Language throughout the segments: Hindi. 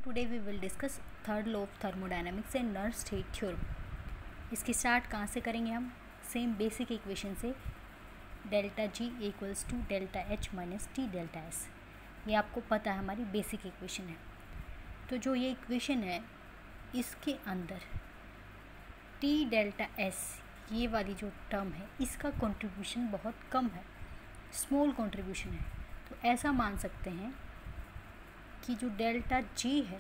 today we will discuss third law of thermodynamics and Nernst-Haidt theorem. इसकी स्टार्ट कहाँ से करेंगे हम? सेम बेसिक इक्वेशन से, delta G equals to delta H minus T delta S. ये आपको पता है हमारी बेसिक इक्वेशन है. तो जो ये इक्वेशन है इसके अंदर टी डेल्टा एस ये वाली जो टर्म है इसका कंट्रीब्यूशन बहुत कम है, स्मॉल कंट्रीब्यूशन है. तो ऐसा मान सकते हैं कि जो डेल्टा जी है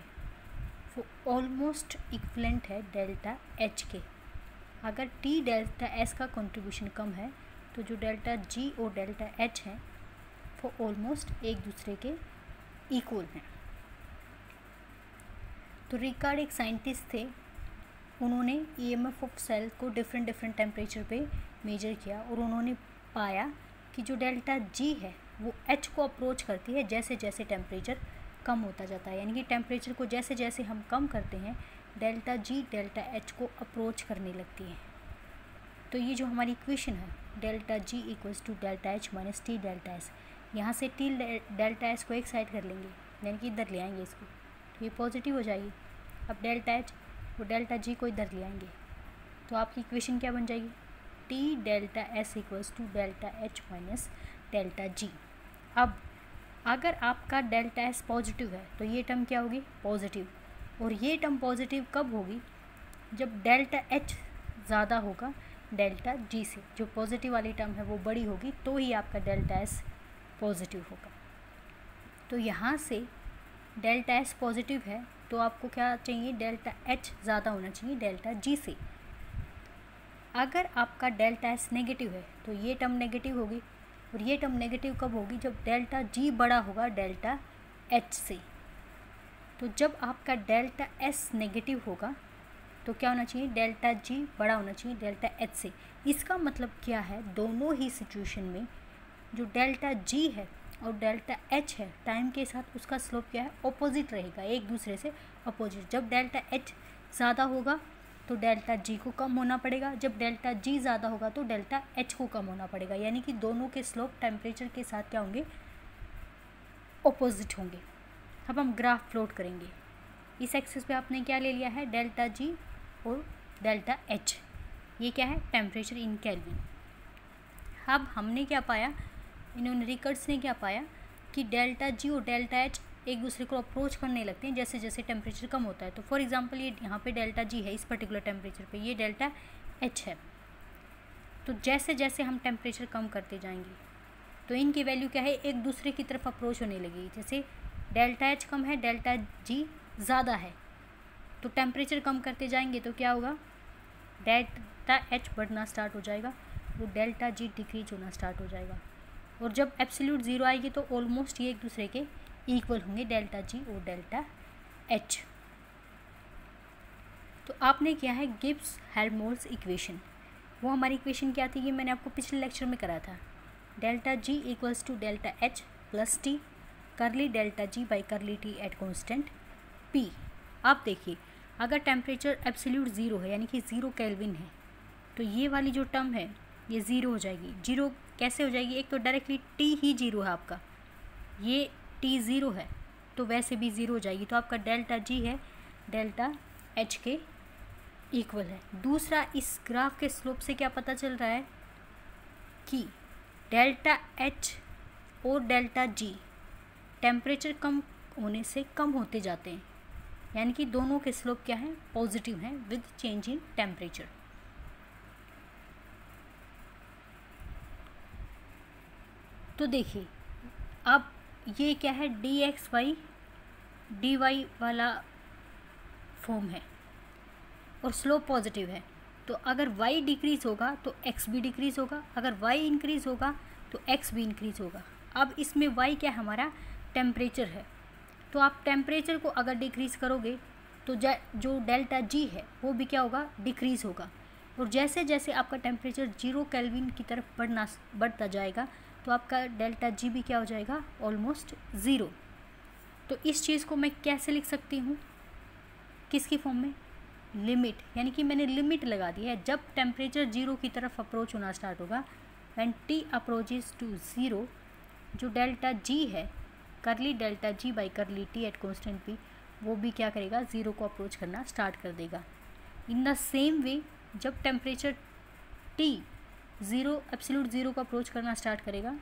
वो ऑलमोस्ट इक्वलेंट है डेल्टा एच के. अगर टी डेल्टा एस का कंट्रीब्यूशन कम है तो जो डेल्टा जी और डेल्टा एच है वो ऑलमोस्ट एक दूसरे के इक्वल हैं. तो रिकार्ड एक साइंटिस्ट थे, उन्होंने ईएमएफ ऑफ सेल को डिफरेंट टेम्परेचर पे मेजर किया और उन्होंने पाया कि जो डेल्टा जी है वो एच को अप्रोच करती है जैसे जैसे टेम्परेचर कम होता जाता है. यानी कि टेम्परेचर को जैसे जैसे हम कम करते हैं डेल्टा जी डेल्टा एच को अप्रोच करने लगती है. तो ये जो हमारी इक्वेशन है delta G equals to delta H minus T delta S, यहाँ से टी डेल्टा एस को एक साइड कर लेंगे यानी कि इधर ले आएंगे इसको, तो ये पॉजिटिव हो जाएगी. अब डेल्टा एच वो डेल्टा जी को इधर ले आएंगे तो आपकी इक्वेशन क्या बन जाएगी? T delta S equals to delta H minus delta G. अब अगर आपका डेल्टा एस पॉजिटिव है तो ये टर्म क्या होगी? पॉजिटिव. और ये टर्म पॉजिटिव कब होगी? जब डेल्टा एच ज़्यादा होगा डेल्टा जी से. जो पॉजिटिव वाली टर्म है वो बड़ी होगी तो ही आपका डेल्टा एस पॉजिटिव होगा. तो यहाँ से डेल्टा एस पॉजिटिव है तो आपको क्या चाहिए? डेल्टा एच ज़्यादा होना चाहिए डेल्टा जी से. अगर आपका डेल्टा एस नेगेटिव है तो ये टर्म नेगेटिव होगी और ये टर्म नेगेटिव कब होगी? जब डेल्टा जी बड़ा होगा डेल्टा एच से. तो जब आपका डेल्टा एस नेगेटिव होगा तो क्या होना चाहिए? डेल्टा जी बड़ा होना चाहिए डेल्टा एच से. इसका मतलब क्या है? दोनों ही सिचुएशन में जो डेल्टा जी है और डेल्टा एच है टाइम के साथ उसका स्लोप क्या है? ऑपोजिट रहेगा, एक दूसरे से अपोजिट. जब डेल्टा एच ज़्यादा होगा तो डेल्टा जी को कम होना पड़ेगा, जब डेल्टा जी ज़्यादा होगा तो डेल्टा एच को कम होना पड़ेगा. यानी कि दोनों के स्लोप टेम्परेचर के साथ क्या होंगे? ऑपोजिट होंगे. अब हम ग्राफ प्लॉट करेंगे. इस एक्सिस पे आपने क्या ले लिया है? डेल्टा जी और डेल्टा एच. ये क्या है? Temperature in kelvin. अब हमने क्या पाया, इन्होंने रिकर्ड्स ने क्या पाया कि डेल्टा जी और डेल्टा एच एक दूसरे को अप्रोच करने लगते हैं जैसे जैसे टेम्परेचर कम होता है. तो फॉर एग्जांपल ये यहाँ पे डेल्टा जी है इस पर्टिकुलर टेम्परेचर पे, ये डेल्टा एच है. तो जैसे जैसे हम टेम्परेचर कम करते जाएंगे तो इनकी वैल्यू क्या है? एक दूसरे की तरफ अप्रोच होने लगेगी. जैसे डेल्टा एच कम है डेल्टा जी ज़्यादा है तो टेम्परेचर कम करते जाएंगे तो क्या होगा? डेल्टा एच बढ़ना स्टार्ट हो जाएगा, वो डेल्टा जी डिक्रीज होना स्टार्ट हो जाएगा. और जब एब्सोल्यूट ज़ीरो आएगी तो ऑलमोस्ट ये एक दूसरे के इक्वल होंगे डेल्टा जी और डेल्टा एच. तो आपने किया है गिब्स हेल्महोल्ट्ज इक्वेशन. वो हमारी इक्वेशन क्या थी? ये मैंने आपको पिछले लेक्चर में करा था. Delta G equals to delta H plus T curly delta G by curly T at constant P. आप देखिए अगर टेम्परेचर एब्सोल्यूट ज़ीरो है यानी कि ज़ीरो केल्विन है तो ये वाली जो टर्म है ये ज़ीरो हो जाएगी. जीरो कैसे हो जाएगी? एक तो डायरेक्टली टी ही जीरो है आपका, ये टी ज़ीरो है तो वैसे भी ज़ीरो हो जाएगी. तो आपका डेल्टा जी है डेल्टा एच के इक्वल है. दूसरा, इस ग्राफ के स्लोप से क्या पता चल रहा है कि डेल्टा एच और डेल्टा जी टेम्परेचर कम होने से कम होते जाते हैं. यानी कि दोनों के स्लोप क्या हैं? पॉजिटिव हैं विद चेंज इन टेम्परेचर. तो देखिए अब ये क्या है? D X Y D Y वाला फॉर्म है और स्लोप पॉजिटिव है. तो अगर y डिक्रीज़ होगा तो x भी डिक्रीज़ होगा, अगर y इंक्रीज़ होगा तो x भी इंक्रीज़ होगा. अब इसमें y क्या हमारा? टेम्परेचर है. तो आप टेम्परेचर को अगर डिक्रीज़ करोगे तो जो डेल्टा जी है वो भी क्या होगा? डिक्रीज़ होगा. और जैसे जैसे आपका टेम्परेचर जीरो केल्विन की तरफ बढ़ता जाएगा तो आपका डेल्टा जी भी क्या हो जाएगा? Almost zero. तो इस चीज़ को मैं कैसे लिख सकती हूँ? किसकी फॉर्म में? लिमिट. यानी कि मैंने लिमिट लगा दी है. जब टेम्परेचर जीरो की तरफ अप्रोच होना स्टार्ट होगा, when T approaches to zero, जो डेल्टा जी है curly delta G by curly T at constant P वो भी क्या करेगा, ज़ीरो को अप्रोच करना स्टार्ट कर देगा। इन द सेम वे जब temperature T zero absolute zero को अप्रोच करना स्टार्ट करेगा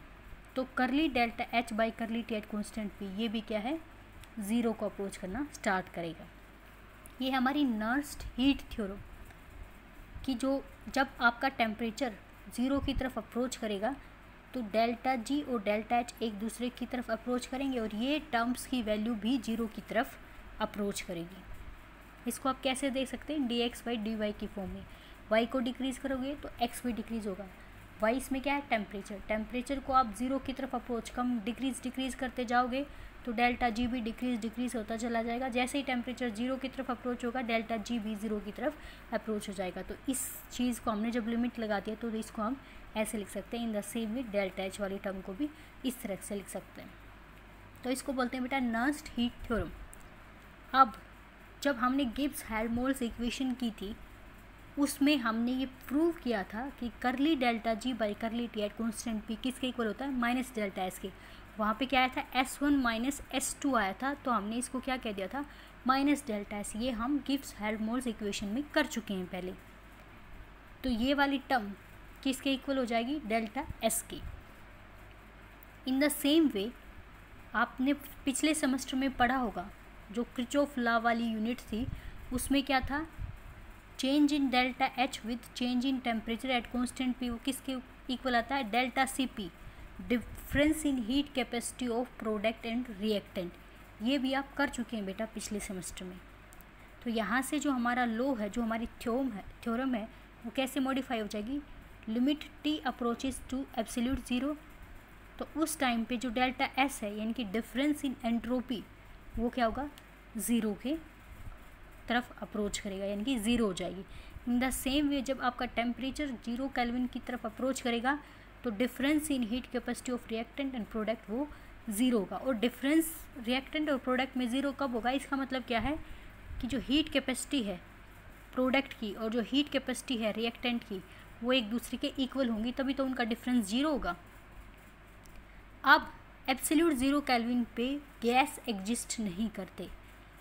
तो करली डेल्टा H बाई करली T एट कॉन्स्टेंट P ये भी क्या है, ज़ीरो को अप्रोच करना स्टार्ट करेगा। ये हमारी नर्स्ड हीट थ्योरम कि जो जब आपका टेम्परेचर ज़ीरो की तरफ अप्रोच करेगा तो डेल्टा G और डेल्टा H एक दूसरे की तरफ अप्रोच करेंगे और ये टर्म्स की वैल्यू भी ज़ीरो की तरफ अप्रोच करेगी। इसको आप कैसे देख सकते हैं, dx बाई dy की फॉर्म में। y को डिक्रीज़ करोगे तो x भी डिक्रीज़ होगा। y इसमें क्या है, टेम्परेचर को आप ज़ीरो की तरफ अप्रोच कम डिक्रीज़ करते जाओगे तो डेल्टा G भी डिक्रीज़ होता चला जाएगा। जैसे ही टेम्परेचर ज़ीरो की तरफ अप्रोच होगा डेल्टा G भी ज़ीरो की तरफ अप्रोच हो जाएगा। तो इस चीज़ को हमने जब लिमिट लगा दिया तो इसको हम ऐसे लिख सकते हैं। In the same way delta H वाली टर्म को भी इस तरह से लिख सकते हैं। तो इसको बोलते हैं बेटा नर्स्ड हीट थ्योरम। अब जब हमने गिब्स हेल्महोल्ट्ज़ इक्वेशन की थी उसमें हमने ये प्रूव किया था कि करली डेल्टा G बाई करली T एट कॉन्स्टेंट P किसके इक्वल होता है, माइनस डेल्टा S के। वहाँ पे क्या आया था, S1 माइनस S2 आया था, तो हमने इसको क्या कह दिया था, माइनस डेल्टा S। ये हम गिब्स हेल्महोल्ट्ज़ इक्वेशन में कर चुके हैं पहले। तो ये वाली टर्म किसके इक्वल हो जाएगी, डेल्टा S की। इन द सेम वे आपने पिछले सेमेस्टर में पढ़ा होगा जो किरचॉफ लॉ वाली यूनिट थी उसमें क्या था, change in delta H with change in temperature at constant P वो किसके इक्वल आता है, delta CP, difference in heat capacity of product and reactant. ये भी आप कर चुके हैं बेटा पिछले सेमेस्टर में। तो यहाँ से जो हमारा लॉ है, जो हमारी थ्योरम है वो कैसे मॉडिफाई हो जाएगी, limit T approaches to absolute zero, तो उस टाइम पे जो डेल्टा S है यानी कि डिफरेंस इन एंट्रोपी वो क्या होगा, ज़ीरो के तरफ अप्रोच करेगा यानी कि ज़ीरो हो जाएगी। इन द सेम वे जब आपका टेम्परेचर 0 केल्विन की तरफ अप्रोच करेगा तो difference in heat capacity of reactant and product वो ज़ीरो होगा। और डिफरेंस रिएक्टेंट और प्रोडक्ट में ज़ीरो कब होगा, इसका मतलब क्या है कि जो हीट कैपेसिटी है प्रोडक्ट की और जो हीट कैपेसिटी है रिएक्टेंट की वो एक दूसरे के इक्वल होंगी, तभी तो उनका डिफरेंस ज़ीरो होगा। अब एब्सोल्यूट ज़ीरो केल्विन पे गैस एग्जिस्ट नहीं करते,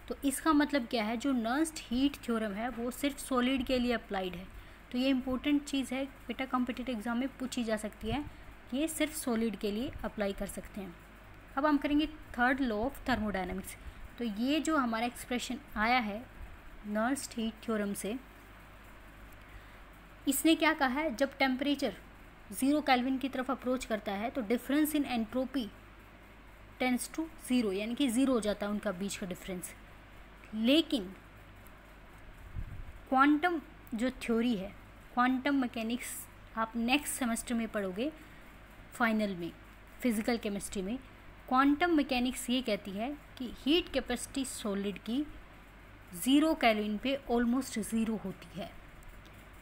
तो इसका मतलब क्या है, जो नर्स्ड हीट थ्योरम है वो सिर्फ सॉलिड के लिए अप्लाइड है। तो ये इंपॉर्टेंट चीज़ है बेटा, कॉम्पिटिटिव एग्जाम में पूछी जा सकती है कि ये सिर्फ सॉलिड के लिए अप्लाई कर सकते हैं। अब हम करेंगे थर्ड लॉ ऑफ थर्मोडायनामिक्स। तो ये जो हमारा एक्सप्रेशन आया है नर्स्ड हीट थ्योरम से, इसने क्या कहा है, जब टेम्परेचर 0 केल्विन की तरफ अप्रोच करता है तो difference in entropy tends to zero, यानी कि ज़ीरो हो जाता है उनका बीच का डिफरेंस। लेकिन क्वांटम जो थ्योरी है, क्वांटम मैकेनिक्स आप नेक्स्ट सेमेस्टर में पढ़ोगे फाइनल में फिज़िकल केमिस्ट्री में। क्वांटम मैकेनिक्स ये कहती है कि हीट कैपेसिटी सॉलिड की 0 केल्विन पे ऑलमोस्ट ज़ीरो होती है।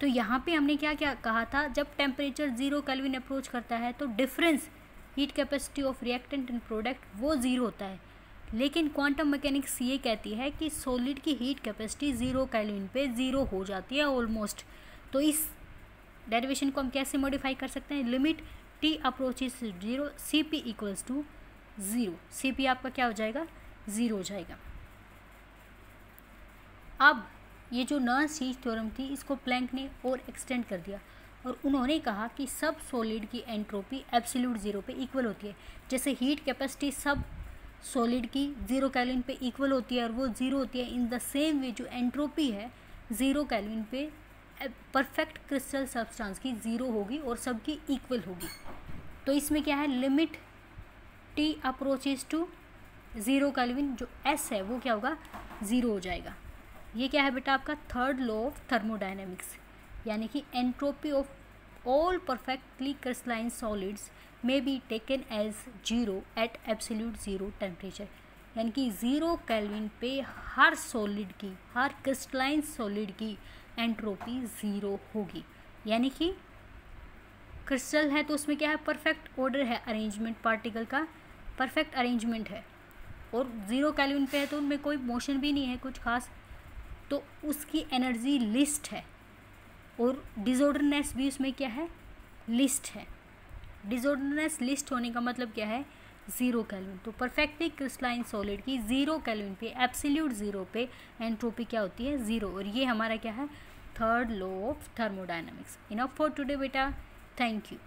तो यहाँ पे हमने क्या क्या कहा था, जब टेम्परेचर 0 केल्विन अप्रोच करता है तो difference heat capacity of reactant and product वो ज़ीरो होता है। लेकिन क्वांटम मैकेनिक्स ये कहती है कि सॉलिड की हीट कैपेसिटी 0 केल्विन पे ज़ीरो हो जाती है ऑलमोस्ट। तो इस डेरिवेशन को हम कैसे मॉडिफाई कर सकते हैं, limit T approaches zero CP equals to zero, CP आपका क्या हो जाएगा, ज़ीरो हो जाएगा। अब ये जो नर्स्ड हीट थ्योरम थी इसको प्लैंक ने और एक्सटेंड कर दिया और उन्होंने कहा कि सब सॉलिड की एंट्रोपी एब्सोल्यूट ज़ीरो पे इक्वल होती है। जैसे हीट कैपेसिटी सब सॉलिड की 0 केल्विन पे इक्वल होती है और वो ज़ीरो होती है, इन द सेम वे जो एंट्रोपी है 0 केल्विन पे परफेक्ट क्रिस्टल सब्सटेंस की ज़ीरो होगी और सबकी इक्वल होगी। तो इसमें क्या है, limit T approaches to 0 kelvin जो S है वो क्या होगा, ज़ीरो हो जाएगा। ये क्या है बेटा आपका थर्ड लॉ ऑफ थर्मोडायनेमिक्स, यानी कि entropy of all perfectly crystalline solids may be taken as zero at absolute zero temperature, यानी कि 0 केल्विन पे हर सॉलिड की, हर क्रिस्टलाइन सॉलिड की एंट्रोपी ज़ीरो होगी। यानी कि क्रिस्टल है तो उसमें क्या है, परफेक्ट ऑर्डर है, अरेंजमेंट पार्टिकल का परफेक्ट अरेंजमेंट है, और 0 केल्विन पे है तो उनमें कोई मोशन भी नहीं है कुछ खास, तो उसकी एनर्जी लिस्ट है और डिसऑर्डरनेस भी उसमें क्या है, लिस्ट है। डिसऑर्डरनेस लिस्ट होने का मतलब क्या है 0 केल्विन। तो परफेक्टली क्रिस्टलाइन सॉलिड की 0 केल्विन पे, एब्सोल्यूट 0 पे एंट्रोपी क्या होती है? 0। और ये हमारा क्या है? Third law of thermodynamics. Enough for today बेटा, थैंक यू।